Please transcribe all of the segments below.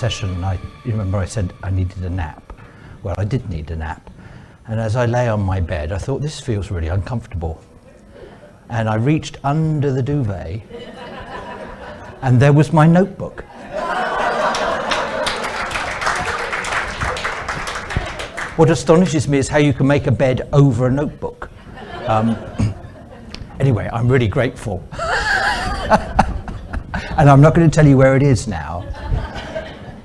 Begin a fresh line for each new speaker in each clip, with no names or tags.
session, you remember I said I needed a nap. Well, I did need a nap. And as I lay on my bed, I thought, this feels really uncomfortable. And I reached under the duvet, and there was my notebook. What astonishes me is how you can make a bed over a notebook. Anyway, I'm really grateful. And I'm not going to tell you where it is now,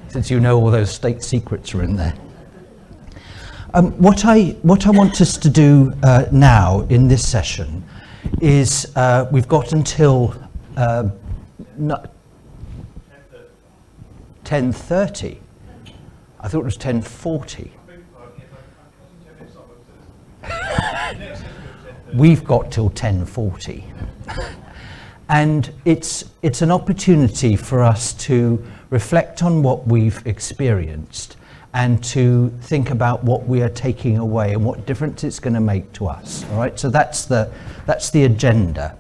since you know all those state secrets are in there. What I want us to do now in this session is we've got until 10:30. I thought it was 10:40. We've got till 10:40. And it's an opportunity for us to reflect on what we've experienced and to think about what we are taking away and what difference it's going to make to us. All right, so that's the agenda.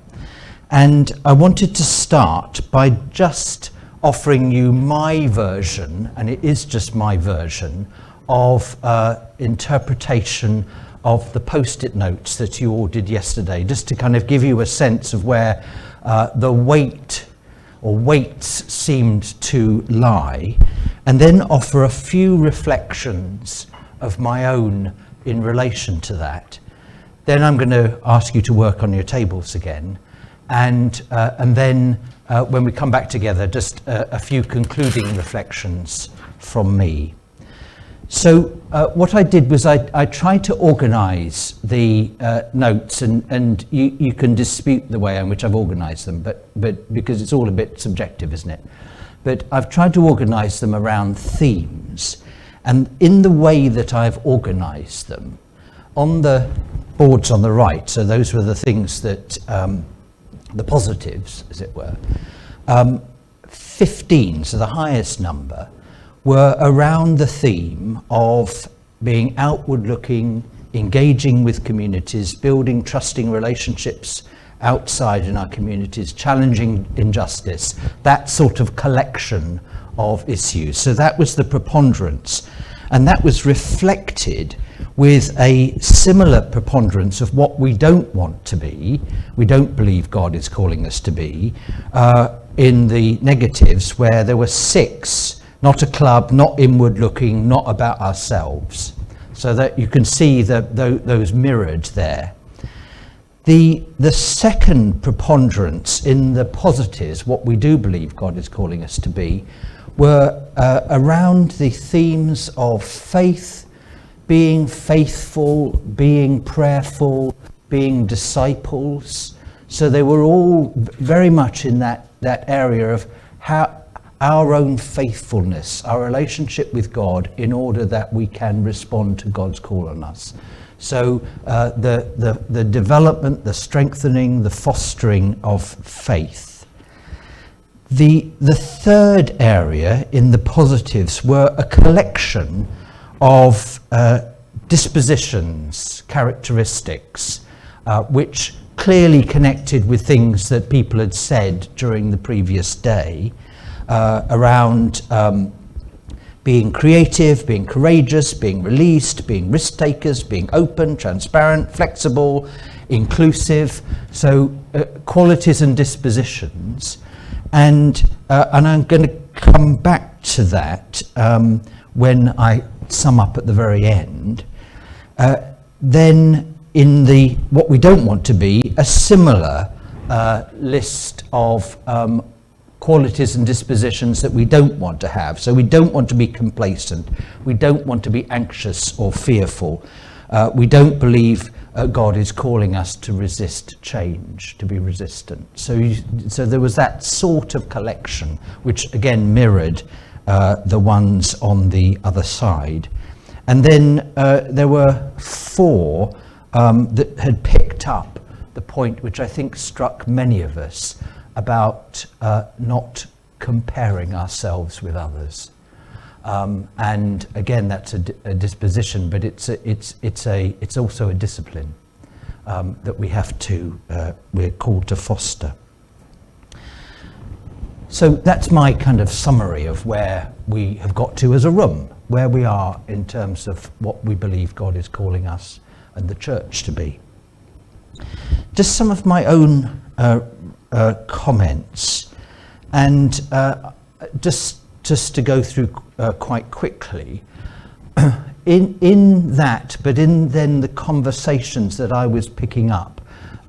And I wanted to start by just offering you my version, and it is just my version, of interpretation of the post-it notes that you all did yesterday, just to kind of give you a sense of where the weight or weights seemed to lie, and then offer a few reflections of my own in relation to that. Then I'm going to ask you to work on your tables again, and then when we come back together, just a few concluding reflections from me. So what I did was I tried to organise the notes, and you can dispute the way in which I've organised them, but because it's all a bit subjective, isn't it? But I've tried to organise them around themes, and in the way that I've organised them, on the boards on the right, so those were the things that, the positives, as it were, 15, so the highest number, were around the theme of being outward looking, engaging with communities, building trusting relationships outside in our communities, challenging injustice, that sort of collection of issues. So that was the preponderance, and that was reflected with a similar preponderance of what we don't want to be, we don't believe God is calling us to be, in the negatives, where there were 6. Not a club, not inward looking, not about ourselves. So that you can see those mirrored there. The second preponderance in the positives, what we do believe God is calling us to be, were around the themes of faith, being faithful, being prayerful, being disciples. So they were all very much in that area of how our own faithfulness, our relationship with God, in order that we can respond to God's call on us. So the development, the strengthening, the fostering of faith. The third area in the positives were a collection of dispositions, characteristics, which clearly connected with things that people had said during the previous day. Around being creative, being courageous, being released, being risk takers, being open, transparent, flexible, inclusive. So qualities and dispositions, and I'm going to come back to that when I sum up at the very end. Then in the what we don't want to be, a similar list of qualities and dispositions that we don't want to have. So we don't want to be complacent. We don't want to be anxious or fearful. We don't believe God is calling us to resist change, to be resistant. So there was that sort of collection, which again mirrored the ones on the other side. And then there were 4 that had picked up the point which I think struck many of us, about not comparing ourselves with others, and again that's a disposition, but it's also a discipline that we're called to foster. So that's my kind of summary of where we have got to as a room, where we are in terms of what we believe God is calling us and the church to be. Just some of my own comments, and just to go through quite quickly. In that, but in then the conversations that I was picking up,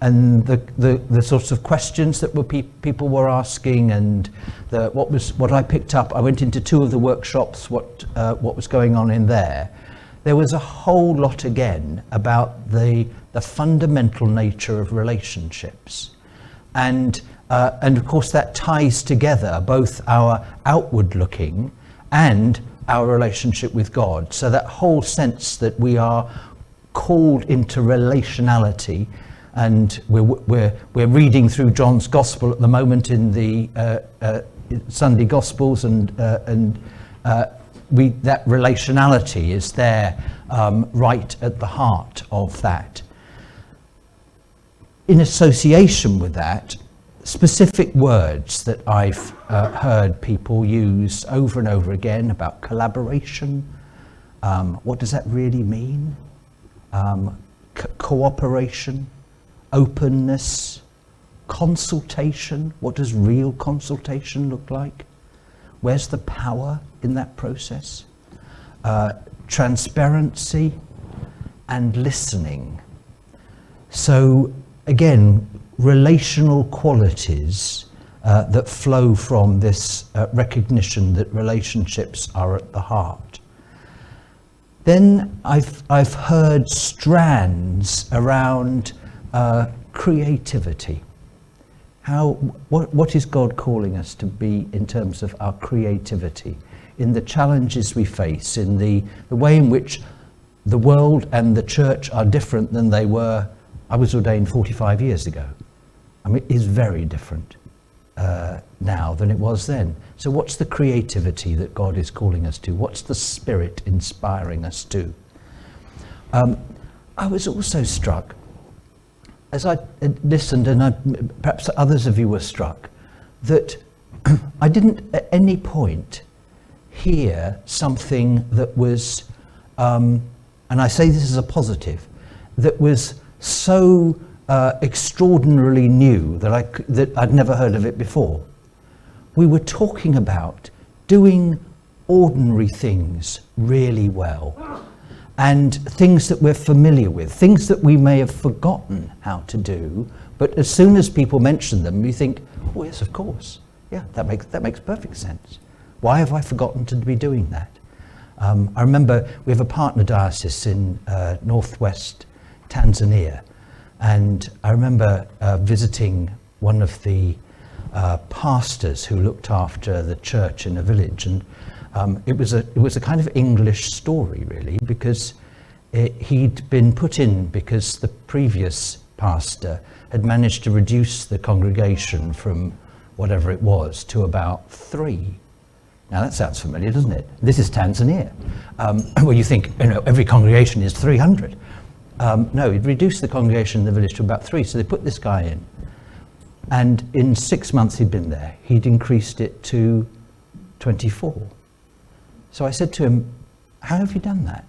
and the sorts of questions that people were asking, and what I picked up. I went into 2 of the workshops. What was going on in there? There was a whole lot again about the fundamental nature of relationships, and of course that ties together both our outward looking and our relationship with God. So that whole sense that we are called into relationality. And we're reading through John's Gospel at the moment in the Sunday Gospels, and that relationality is there right at the heart of that. In association with that, specific words that I've heard people use over and over again about collaboration. What does that really mean? Cooperation. Openness, consultation. What does real consultation look like? Where's the power in that process? Transparency and listening. So again, relational qualities that flow from this recognition that relationships are at the heart. Then I've heard strands around creativity. What is God calling us to be in terms of our creativity, in the challenges we face, in the way in which the world and the church are different than they were. I was ordained 45 years ago. I mean, it is very different now than it was then. So what's the creativity that God is calling us to? What's the Spirit inspiring us to? I was also struck, as I listened, and perhaps others of you were struck, that I didn't at any point hear something that was, and I say this as a positive, that was so extraordinarily new that I'd never heard of it before. We were talking about doing ordinary things really well, and things that we're familiar with, things that we may have forgotten how to do, but as soon as people mention them, you think, oh yes, of course, yeah, that makes perfect sense. Why have I forgotten to be doing that? I remember we have a partner diocese in northwest Tanzania, and I remember visiting one of the pastors who looked after the church in a village, and it was a kind of English story really, because he'd been put in because the previous pastor had managed to reduce the congregation from whatever it was to about 3. Now that sounds familiar, doesn't it? This is Tanzania. Well, you think, every congregation is 300. No, he'd reduced the congregation in the village to about 3, so they put this guy in. And in 6 months he'd been there, he'd increased it to 24. So I said to him, how have you done that?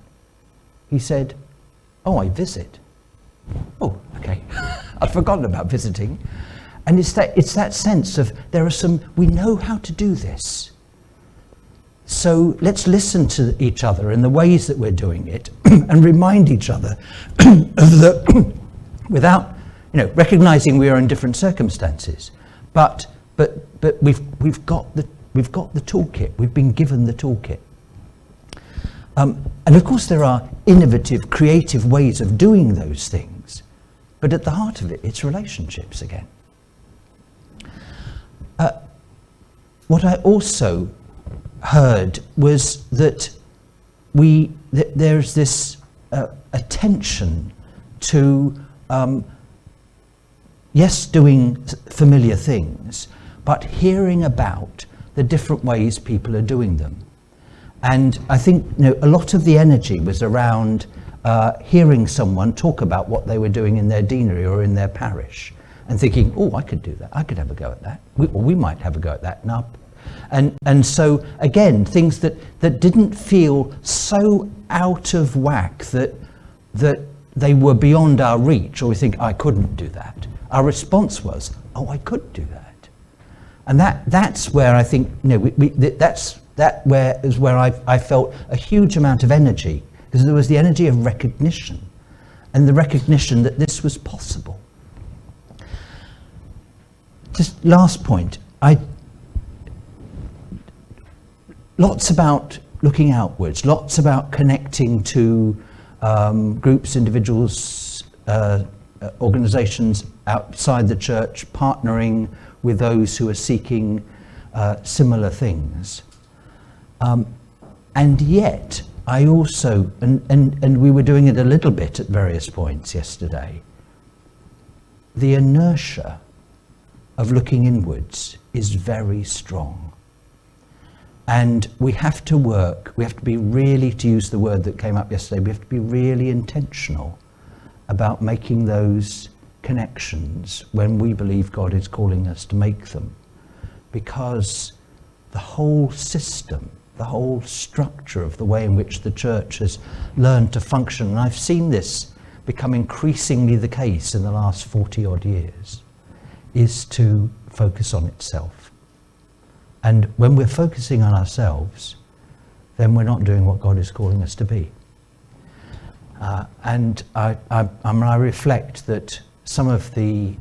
He said, oh, I visit. Oh, okay. I'd forgotten about visiting. And it's that sense of we know how to do this. So let's listen to each other in the ways that we're doing it and remind each other of without, recognizing we are in different circumstances. But we've got the toolkit. We've been given the toolkit. And of course there are innovative, creative ways of doing those things, but at the heart of it, it's relationships again. What I also heard was that there's this attention to, yes, doing familiar things, but hearing about the different ways people are doing them. And I think a lot of the energy was around hearing someone talk about what they were doing in their deanery or in their parish, and thinking, oh, I could do that, I could have a go at that, we might have a go at that. And so again, things that didn't feel so out of whack that they were beyond our reach, or we think, I couldn't do that. Our response was, oh, I could do that. And that's where I think, that is where I felt a huge amount of energy, because there was the energy of recognition, and the recognition that this was possible. Just last point, lots about looking outwards, lots about connecting to groups, individuals, organisations outside the church, partnering with those who are seeking similar things. And yet, I also, and we were doing it a little bit at various points yesterday, the inertia of looking inwards is very strong. And we have to work, we have to be really, to use the word that came up yesterday, we have to be really intentional about making those connections when we believe God is calling us to make them. Because the whole system, the whole structure of the way in which the church has learned to function, and I've seen this become increasingly the case in the last 40 odd years, is to focus on itself. And when we're focusing on ourselves, then we're not doing what God is calling us to be. And I reflect that some of the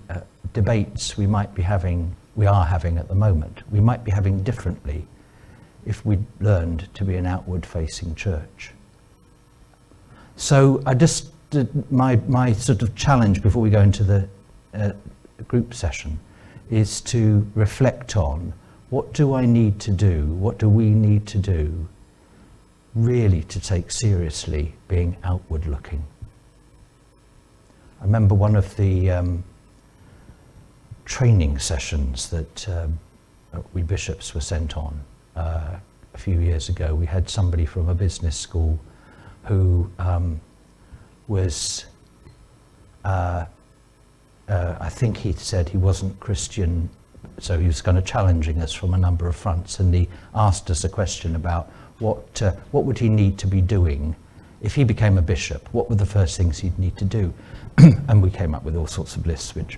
debates we are having at the moment, we might be having differently if we'd learned to be an outward-facing church. So my sort of challenge before we go into the group session is to reflect on, what do I need to do, what do we need to do really to take seriously being outward looking? I remember one of the training sessions that we bishops were sent on a few years ago. We had somebody from a business school who was, I think he said he wasn't Christian, so he was kind of challenging us from a number of fronts, and he asked us a question about what would he need to be doing if he became a bishop. What were the first things he'd need to do? And we came up with all sorts of lists which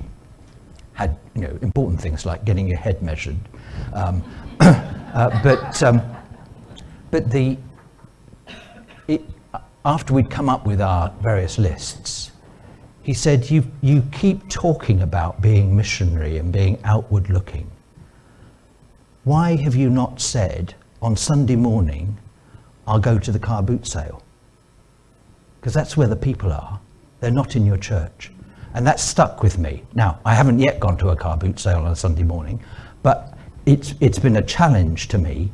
had, important things like getting your head measured. After we'd come up with our various lists, he said, you keep talking about being missionary and being outward looking. Why have you not said, on Sunday morning, I'll go to the car boot sale? Because that's where the people are. They're not in your church. And that stuck with me. Now, I haven't yet gone to a car boot sale on a Sunday morning, but it's been a challenge to me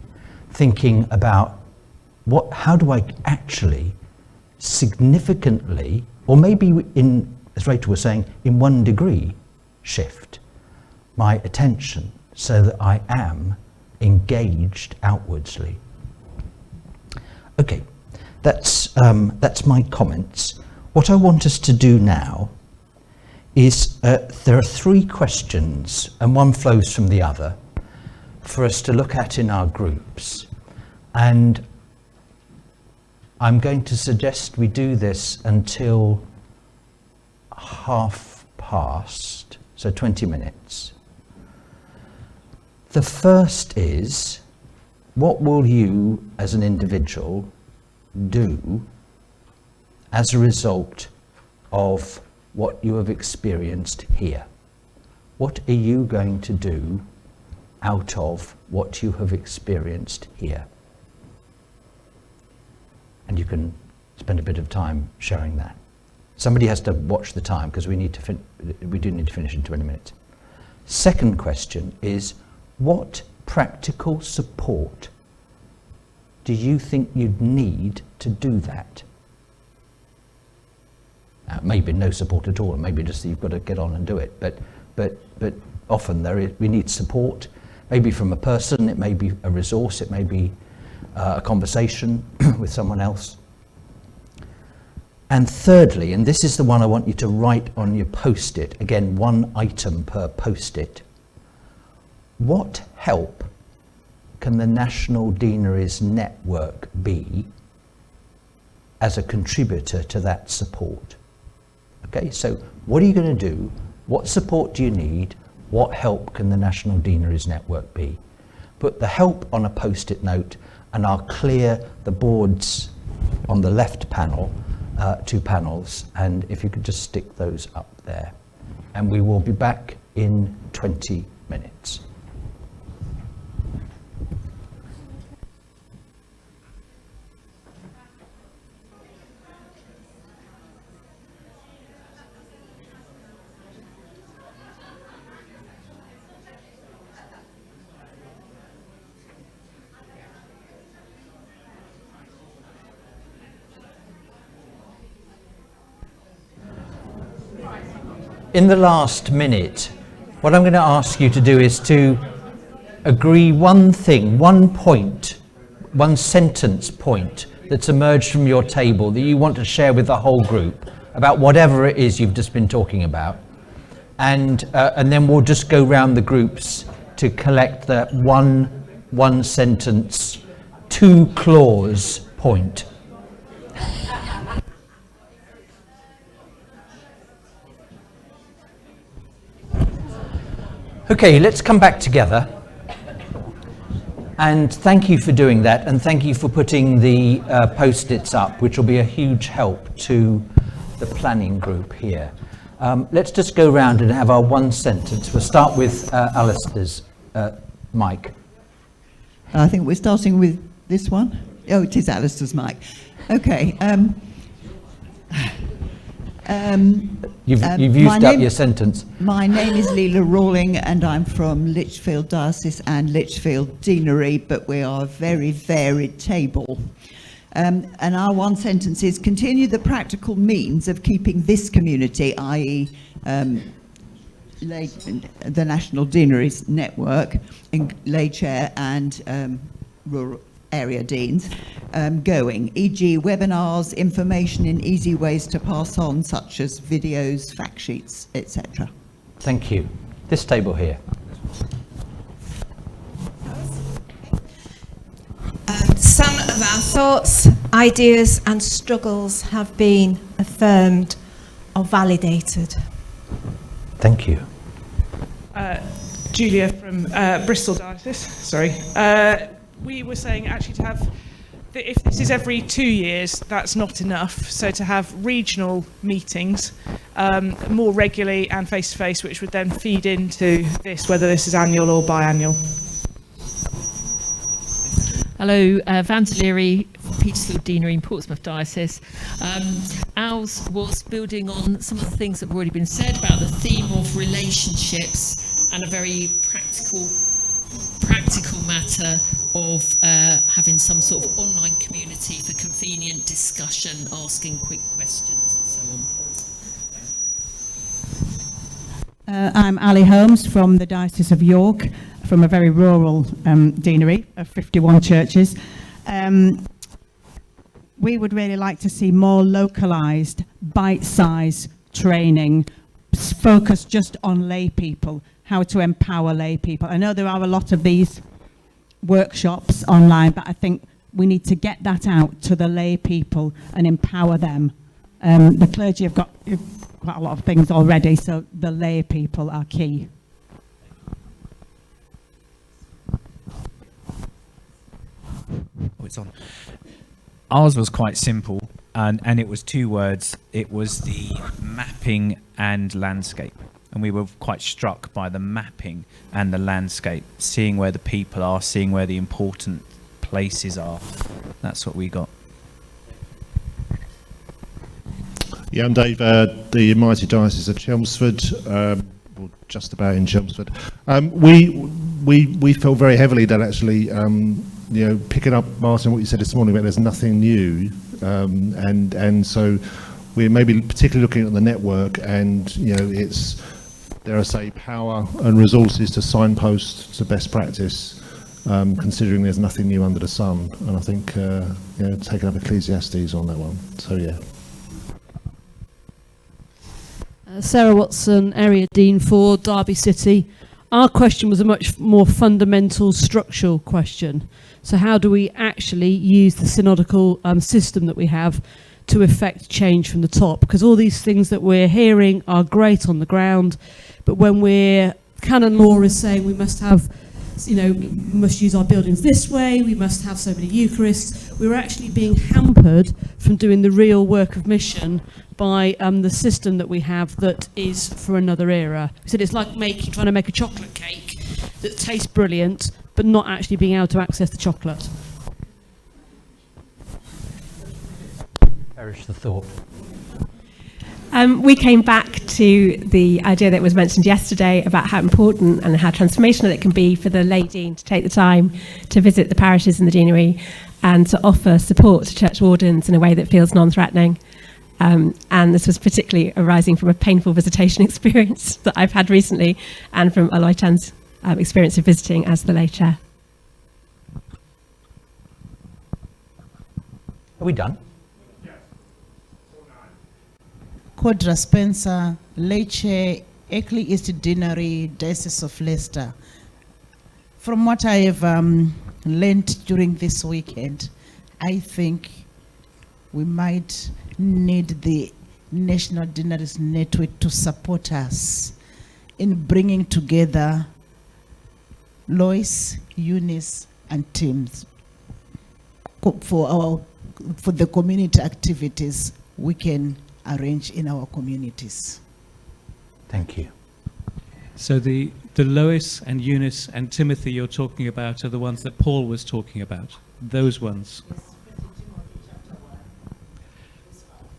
thinking about how do I actually significantly, or maybe as Rachel was saying, in 1 degree, shift my attention so that I am engaged outwardsly. Okay, that's my comments. What I want us to do now is, there are 3 questions, and one flows from the other, for us to look at in our groups. And I'm going to suggest we do this until past, so 20 minutes. The first is, what will you as an individual do as a result of what you have experienced here? What are you going to do out of what you have experienced here? And you can spend a bit of time sharing that. Somebody has to watch the time, because we do need to finish in 20 minutes. Second question is, what practical support do you think you'd need to do that? Maybe no support at all, maybe just you've got to get on and do it. But often we need support, maybe from a person, it may be a resource, it may be a conversation with someone else. And thirdly, and this is the one I want you to write on your post-it, again, one item per post-it. What help can the National Deaneries Network be as a contributor to that support? Okay, so what are you going to do? What support do you need? What help can the National Deaneries Network be? Put the help on a post-it note, and I'll clear the boards on the left panel, 2 panels, and if you could just stick those up there. And we will be back in 20 minutes. In the last minute, what I'm going to ask you to do is to agree one thing, one point, one sentence point that's emerged from your table that you want to share with the whole group about whatever it is you've just been talking about. And then we'll just go round the groups to collect that one sentence, 2 clause point. Okay, let's come back together, and thank you for doing that, and thank you for putting the post-its up, which will be a huge help to the planning group here. Let's just go round and have our one sentence. We'll start with Alistair's mic.
I think we're starting with this one. Oh, it is Alistair's mic. Okay.
You've used up your sentence.
My name is Leela Rawling, and I'm from Lichfield Diocese and Lichfield Deanery, but we are a very varied table. And our one sentence is: continue the practical means of keeping this community, i.e. the National Deaneries Network, in lay chair and rural area deans, going, e.g. webinars, information in easy ways to pass on, such as videos, fact sheets, etc.
Thank you. This table here.
Some of our thoughts, ideas and struggles have been affirmed or validated.
Thank you.
Julia from Bristol Diocese, sorry. We were saying actually to have, if this is every 2 years, that's not enough. So to have regional meetings more regularly and face-to-face, which would then feed into this, whether this is annual or biannual.
Hello, Vance Leary, Petersfield Deanery in Portsmouth Diocese. Ours was building on some of the things that have already been said about the theme of relationships and a very practical matter of having some sort of online community for convenient discussion, asking quick questions and so on.
I'm Ali Holmes from the Diocese of York, from a very rural deanery of 51 churches. We would really like to see more localised, bite-sized training focused just on lay people, how to empower lay people. I know there are a lot of these workshops online, but I think we need to get that out to the lay people and empower them. The clergy have got quite a lot of things already, so the lay people are key.
Oh, it's on. Ours was quite simple, and it was 2 words. It was the mapping and landscape. And we were quite struck by the mapping and the landscape, seeing where the people are, seeing where the important places are. That's what we got.
Yeah, I'm Dave, the Mighty Diocese of Chelmsford, or just about in Chelmsford. We felt very heavily that actually, picking up, Martin, what you said this morning about there's nothing new, and so we're maybe particularly looking at the network, and it's, dare I say, power and resources to signpost to best practice, considering there's nothing new under the sun. And I think taking up Ecclesiastes on that one. So yeah.
Sarah Watson, Area Dean for Derby City. Our question was a much more fundamental structural question. So how do we actually use the synodical system that we have to effect change from the top? Because all these things that we're hearing are great on the ground, but when canon law is saying we must have, we must use our buildings this way, we must have so many Eucharists, we're actually being hampered from doing the real work of mission by the system that we have that is for another era. We said it's like trying to make a chocolate cake that tastes brilliant, but not actually being able to access the chocolate.
Perish the thought.
We came back to the idea that was mentioned yesterday about how important and how transformational it can be for the lay dean to take the time to visit the parishes in the deanery and to offer support to church wardens in a way that feels non-threatening. And this was particularly arising from a painful visitation experience that I've had recently and from Aloytan's experience of visiting as the lay chair.
Are we done?
Quadra Spencer, lay chair, Eckley East Deanery, Diocese of Leicester. From what I have learned during this weekend, I think we might need the National Deaneries Network to support us in bringing together Lois, Eunice, and teams for the community activities we can arrange in our communities.
Thank you.
So the Lois and Eunice and Timothy you're talking about are the ones that Paul was talking about, those ones.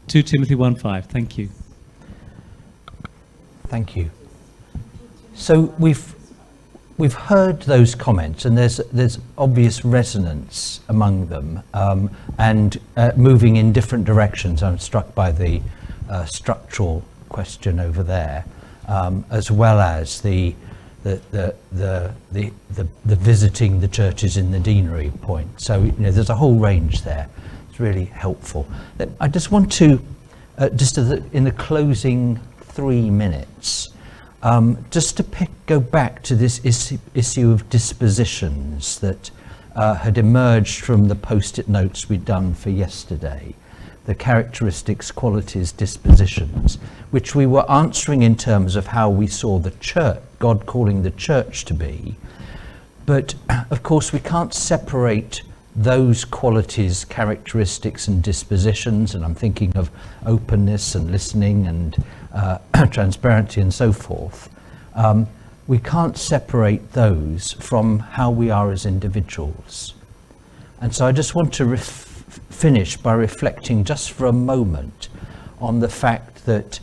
2 Timothy 1:5. Thank you.
Thank you. So we've heard those comments, and there's obvious resonance among them, and moving in different directions. I'm struck by the structural question over there, as well as the visiting the churches in the deanery point. So there's a whole range there. It's really helpful. I just want to, in the closing 3 minutes, just to go back to this issue of dispositions that had emerged from the post-it notes we'd done for yesterday, the characteristics, qualities, dispositions, which we were answering in terms of how we saw the church, God calling the church to be. But of course we can't separate those qualities, characteristics and dispositions, and I'm thinking of openness and listening and transparency and so forth. We can't separate those from how we are as individuals. And so I just want to finish by reflecting just for a moment on the fact that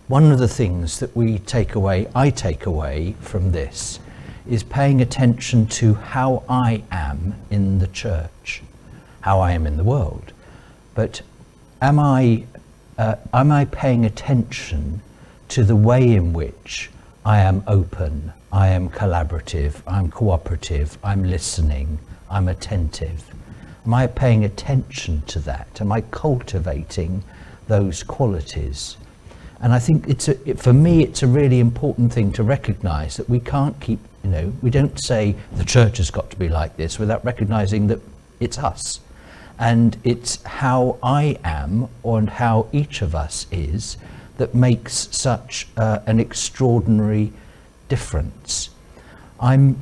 one of the things that I take away from this is paying attention to how I am in the church, how I am in the world. But am I paying attention to the way in which I am open, I am collaborative, I'm cooperative, I'm listening, I'm attentive? Am I paying attention to that? Am I cultivating those qualities? And I think for me, it's a really important thing to recognize that we can't keep, we don't say the church has got to be like this without recognizing that it's us. And it's how I am and how each of us is that makes such an extraordinary difference. I'm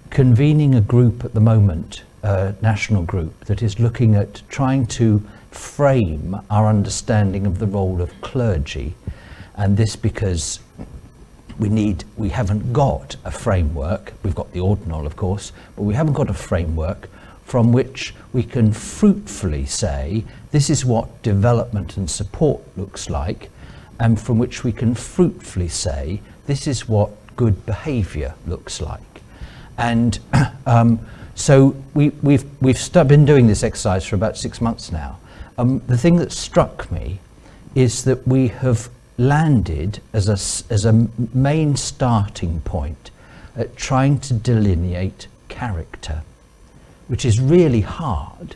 convening a group at the moment, a national group, that is looking at trying to frame our understanding of the role of clergy, and this because we haven't got a framework. We've got the ordinal, of course, but we haven't got a framework from which we can fruitfully say this is what development and support looks like, and from which we can fruitfully say this is what good behaviour looks like. And so we've been doing this exercise for about 6 months now. The thing that struck me is that we have landed as a main starting point at trying to delineate character, which is really hard,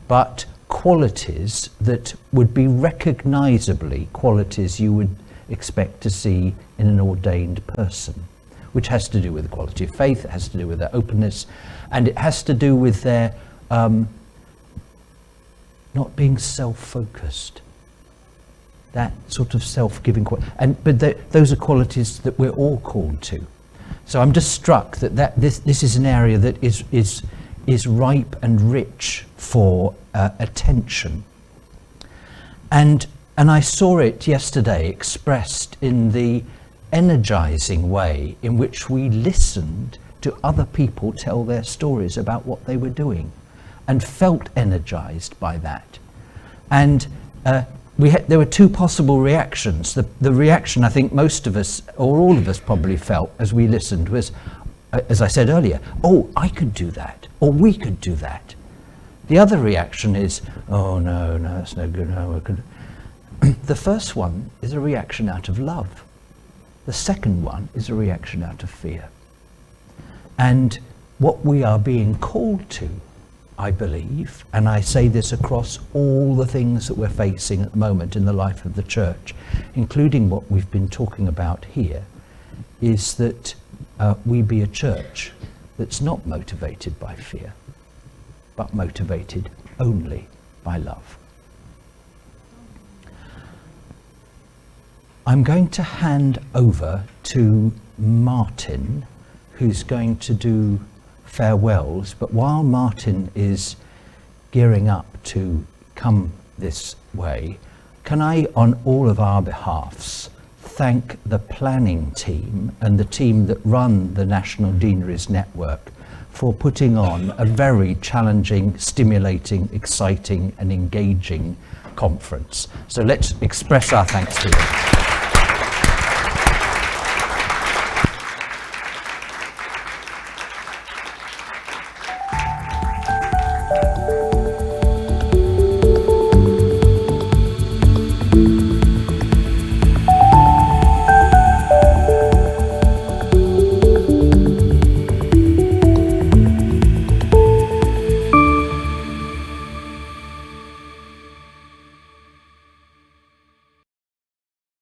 but qualities that would be recognisably qualities you would expect to see in an ordained person, which has to do with the quality of faith, it has to do with their openness, and it has to do with their not being self-focused. That sort of self-giving but those are qualities that we're all called to. So I'm just struck that this is an area that is ripe and rich for attention. And I saw it yesterday expressed in the energizing way in which we listened to other people tell their stories about what they were doing and felt energized by that. And there were two possible reactions. The reaction I think most of us, or all of us probably felt as we listened was, as I said earlier, oh, I could do that, or we could do that. The other reaction is, oh no, that's no good, no, I could. The first one is a reaction out of love. The second one is a reaction out of fear. And what we are being called to, I believe, and I say this across all the things that we're facing at the moment in the life of the church, including what we've been talking about here, is that we be a church that's not motivated by fear, but motivated only by love. I'm going to hand over to Martin, who's going to do farewells, but while Martin is gearing up to come this way, can I, on all of our behalfs, thank the planning team and the team that run the National Deaneries Network for putting on a very challenging, stimulating, exciting and engaging conference. So let's express our thanks to them.